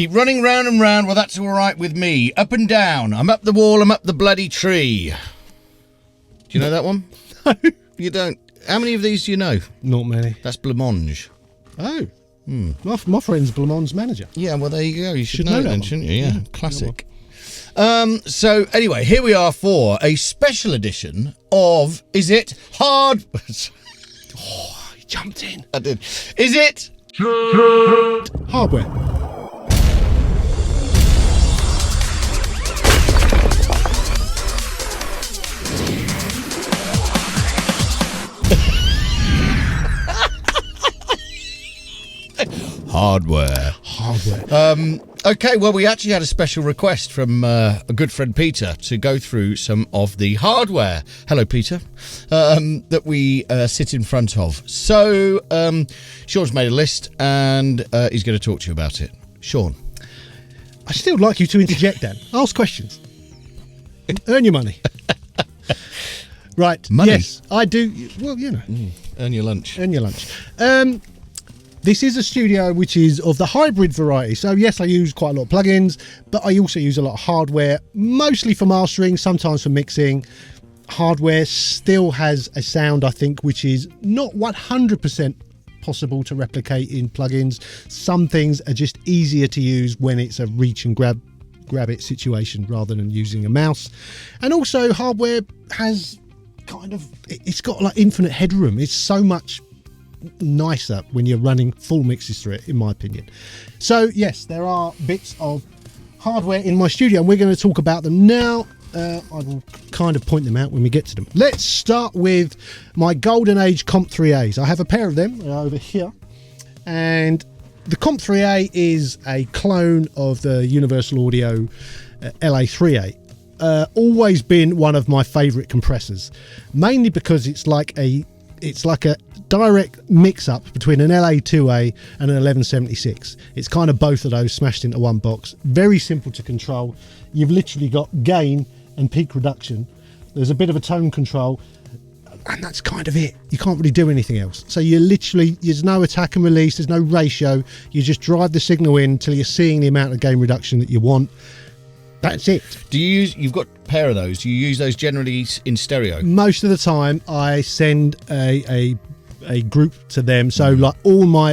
Keep running round and round, well that's alright with me. Up and down, I'm up the wall, I'm up the bloody tree. Do you know that one? No. You don't? How many of these do you know? Not many. That's blancmange. Oh. My friend's Blancmange's manager. Yeah, well there you go. You should know know that then, one. shouldn't you? Yeah, classic. So anyway, here we are for a special edition of, is it hard? Oh, he jumped in. I did. Is it Hardware. hardware? Okay, well, we actually had a special request from a good friend Peter to go through some of the hardware. Hello, Peter. That we sit in front of. So, Sean's made a list and he's going to talk to you about it. Sean. I still like you to interject, Dan. Ask questions. Earn your money. Right. Money? Yes, I do. Well, you know. Earn your lunch. Earn your lunch. This is a studio which is of the hybrid variety. So yes, I use quite a lot of plugins, but I also use a lot of hardware, mostly for mastering, sometimes for mixing. Hardware still has a sound, I think, which is not 100% possible to replicate in plugins. Some things are just easier to use when it's a reach and grab it situation rather than using a mouse. And also hardware has it's got like infinite headroom. It's so much nicer when you're running full mixes through it, in my opinion. So yes, there are bits of hardware in my studio and we're going to talk about them now. I will kind of point them out when we get to them. Let's start with my Golden Age Comp 3As. I have a pair of them over here, and the Comp 3A is a clone of the Universal Audio LA3A. Always been one of my favorite compressors, mainly because it's like a direct mix-up between an LA2A and an 1176. It's kind of both of those smashed into one box. Very simple to control. You've literally got gain and peak reduction. There's a bit of a tone control, and that's kind of it. You can't really do anything else. So there's no attack and release, there's no ratio. You just drive the signal in until you're seeing the amount of gain reduction that you want. That's it. You've got a pair of those, do you use those generally in stereo? Most of the time I send a group to them, so like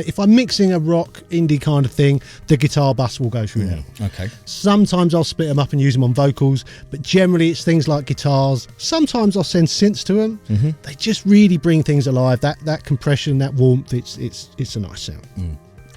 if I'm mixing a rock indie kind of thing, the guitar bus will go through them. Okay. Sometimes I'll split them up and use them on vocals, but generally it's things like guitars. Sometimes I'll send synths to them. They just really bring things alive. That compression, that warmth, it's a nice sound.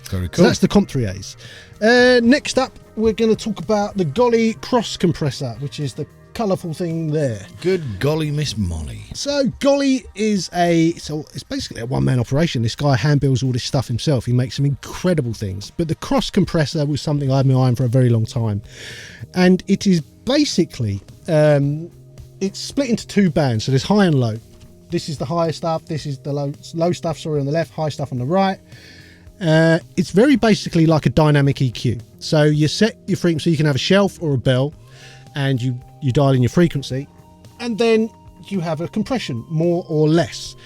Very cool. So that's the Comp 3As. Next up, we're going to talk about the Golly cross compressor, which is the colourful thing there. Good golly, Miss Molly. So Golly is it's basically a one-man operation. This guy hand builds all this stuff himself. He makes some incredible things. But the cross compressor was something I've been eyeing for a very long time, and it is basically it's split into two bands. So there's high and low. This is the higher stuff. This is the low stuff. Sorry, on the left, high stuff on the right. It's very basically like a dynamic EQ. So you set your frequency. You can have a shelf or a bell, and you dial in your frequency, and then you have a compression, more or less.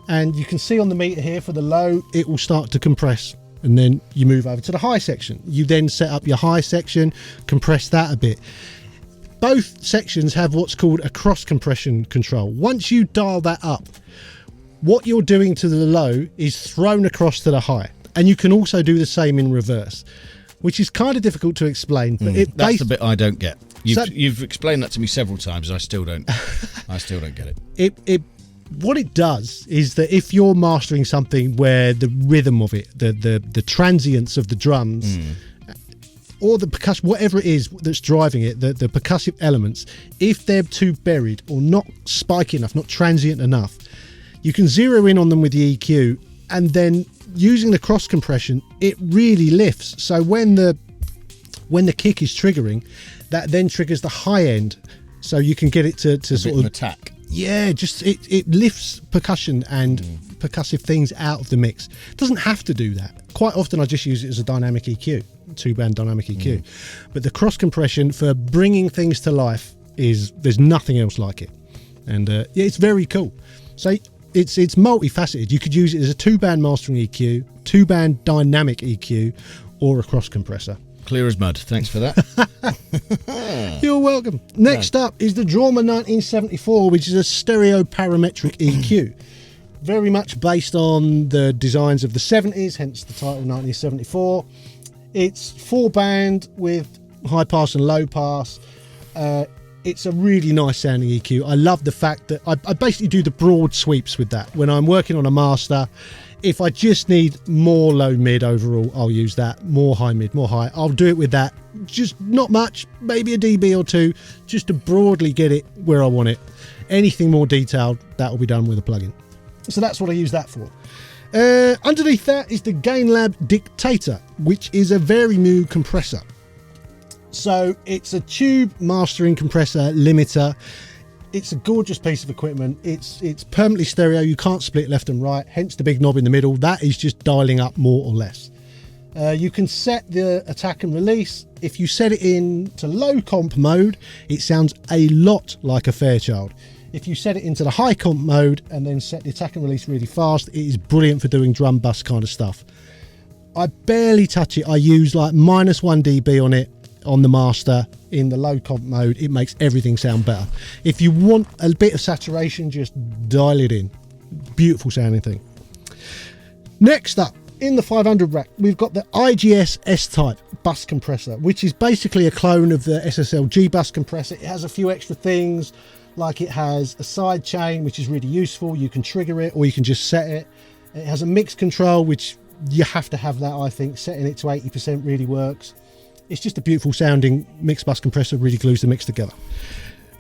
And you can see on the meter here for the low, it will start to compress, and then you move over to the high section. You then set up your high section, compress that a bit. Both sections have what's called a cross compression control. Once you dial that up, what you're doing to the low is thrown across to the high. And you can also do the same in reverse, which is kind of difficult to explain. But that's the bit I don't get. You've explained that to me several times. I still don't get it. What it does is that if you're mastering something where the rhythm of it, the transients of the drums, or the percussion, whatever it is that's driving it, the percussive elements, if they're too buried or not spiky enough, not transient enough, you can zero in on them with the EQ, and then using the cross compression, it really lifts. So when the kick is triggering, that then triggers the high end, so you can get it to sort of attack. Yeah, just it lifts percussion and percussive things out of the mix. It doesn't have to do that. Quite often I just use it as a dynamic EQ, two-band dynamic EQ. But the cross compression for bringing things to life there's nothing else like it. And it's very cool. So it's multifaceted. You could use it as a two-band mastering EQ, two-band dynamic EQ, or a cross compressor. Clear as mud. Thanks for that. You're welcome. Next up is the Drama 1974, which is a stereo parametric EQ. Very much based on the designs of the 70s, hence the title 1974. It's 4-band with high pass and low pass. It's a really nice sounding EQ. I love the fact that I basically do the broad sweeps with that. When I'm working on a master, if I just need more low mid overall, I'll use that. More high mid, more high. I'll do it with that. Just not much, maybe a dB or two, just to broadly get it where I want it. Anything more detailed, that will be done with a plugin. So that's what I use that for. Underneath that is the Gain Lab Dictator, which is a very new compressor. So it's a tube mastering compressor limiter. It's a gorgeous piece of equipment. It's permanently stereo. You can't split left and right, hence the big knob in the middle. That is just dialing up more or less. You can set the attack and release. If you set it in to low comp mode, it sounds a lot like a Fairchild. If you set it into the high comp mode and then set the attack and release really fast, it is brilliant for doing drum bus kind of stuff. I barely touch it. I use like -1 dB on it on the master in the low comp mode. It makes everything sound better. If you want a bit of saturation, just dial it in. Beautiful sounding thing. Next up, in the 500 rack, we've got the IGS S-Type bus compressor, which is basically a clone of the SSL-G bus compressor. It has a few extra things, like it has a side chain, which is really useful. You can trigger it or you can just set it. It has a mix control, which you have to have that, I think. Setting it to 80% really works. It's just a beautiful sounding mix bus compressor, really glues the mix together.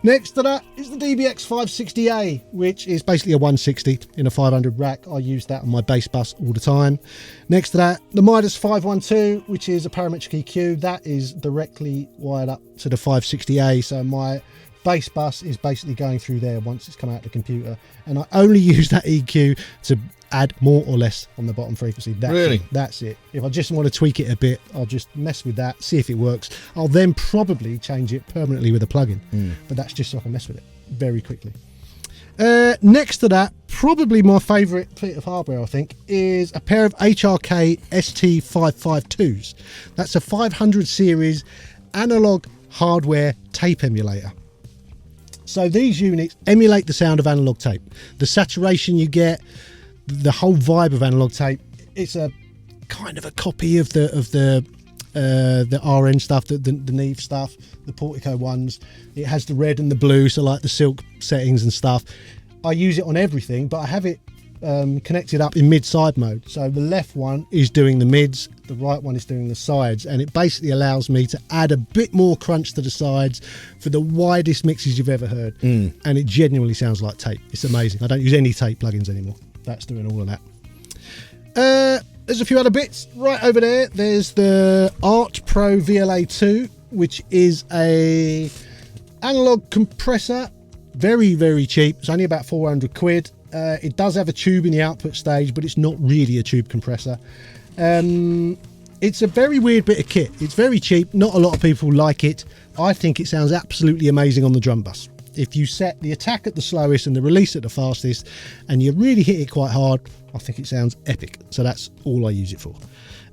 Next to that is the DBX 560A, which is basically a 160 in a 500 rack. I use that on my bass bus all the time. Next to that, the Midas 512, which is a parametric EQ. That is directly wired up to the 560A, so my bass bus is basically going through there once it's come out of the computer, and I only use that EQ to add more or less on the bottom frequency. That's it. If I just want to tweak it a bit, I'll just mess with that, see if it works. I'll then probably change it permanently with a plugin, but that's just so I can mess with it very quickly. Next to that, probably my favourite bit of hardware, I think, is a pair of HRK ST552s. That's a 500 series analog hardware tape emulator. So these units emulate the sound of analog tape. The saturation you get, the whole vibe of analog tape. It's a kind of a copy of the RN stuff, the Neve stuff, the Portico ones. It has the red and the blue, so like the silk settings and stuff. I use it on everything, but I have it connected up in mid-side mode. So the left one is doing the mids, the right one is doing the sides, and it basically allows me to add a bit more crunch to the sides for the widest mixes you've ever heard. And it genuinely sounds like tape. It's amazing. I don't use any tape plugins anymore. That's doing all of that. There's a few other bits right over there. There's the Art Pro VLA2, which is a analog compressor. Very, very cheap. It's only about 400 quid. It does have a tube in the output stage, but it's not really a tube compressor. It's a very weird bit of kit. It's very cheap. Not a lot of people like it. I think it sounds absolutely amazing on the drum bus. If you set the attack at the slowest and the release at the fastest, and you really hit it quite hard, I think it sounds epic. So that's all I use it for.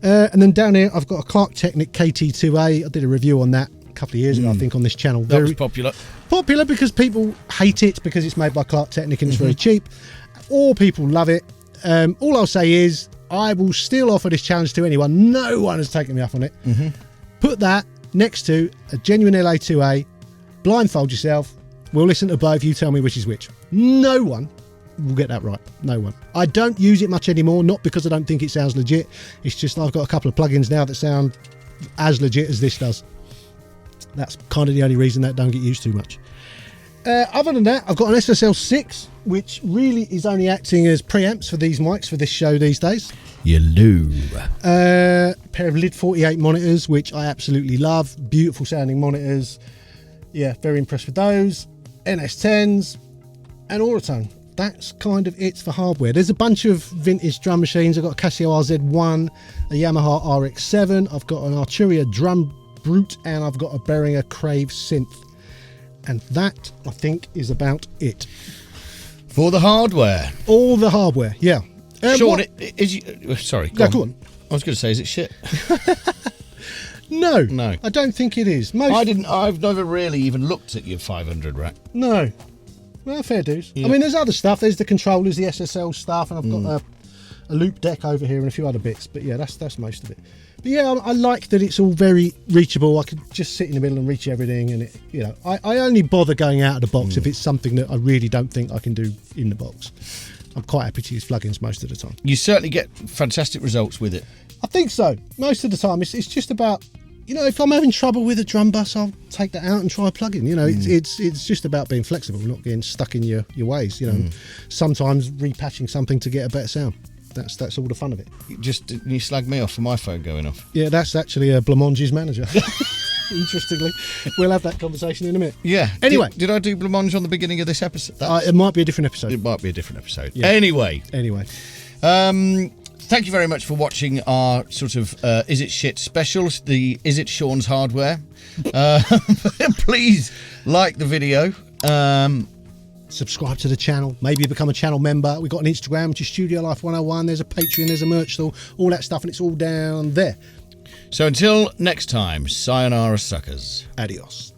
And then down here, I've got a Clark Technic KT2A. I did a review on that a couple of years ago, I think, on this channel. That was popular. Popular because people hate it because it's made by Clark Technic and it's very cheap, or people love it. All I'll say is I will still offer this challenge to anyone. No one has taken me up on it. Put that next to a genuine LA2A, blindfold yourself. We'll listen to both. You tell me which is which. No one will get that right. No one. I don't use it much anymore, not because I don't think it sounds legit. It's just I've got a couple of plugins now that sound as legit as this does. That's kind of the only reason that don't get used too much. Other than that, I've got an SSL6, which really is only acting as preamps for these mics for this show these days. Yellow. Pair of Lid 48 monitors, which I absolutely love. Beautiful sounding monitors. Yeah, very impressed with those. NS10s and Auratone. That's kind of it for hardware. There's a bunch of vintage drum machines. I've got a Casio RZ1, a Yamaha RX7. I've got an Arturia Drum Brute, and I've got a Behringer Crave synth. And that, I think, is about it. For the hardware. All the hardware, yeah. Sean, sorry. Go on. I was going to say, is it shit? No, No. I don't think it is. I've never really even looked at your 500 rack. No. Well, fair dues. Yeah. I mean, there's other stuff. There's the controllers, the SSL stuff, and I've got a loop deck over here and a few other bits. But yeah, that's most of it. But yeah, I like that it's all very reachable. I could just sit in the middle and reach everything. And I only bother going out of the box if it's something that I really don't think I can do in the box. I'm quite happy to use plugins most of the time. You certainly get fantastic results with it. I think so. Most of the time, it's just about, if I'm having trouble with a drum bus, I'll take that out and try a plugin. It's just about being flexible, not getting stuck in your ways. Sometimes repatching something to get a better sound. That's all the fun of it. You slag me off for my phone going off. Yeah, that's actually Blancmange's manager. Interestingly, we'll have that conversation in a minute. Yeah. Anyway, did I do Blancmange on the beginning of this episode? It might be a different episode. It might be a different episode. Yeah. Anyway. Thank you very much for watching our sort of Is It Shit specials, the Is It Sean's Hardware. Please like the video. Subscribe to the channel. Maybe become a channel member. We've got an Instagram, which is Studio Life 101. There's a Patreon, there's a merch store, all that stuff, and it's all down there. So until next time, sayonara suckers. Adios.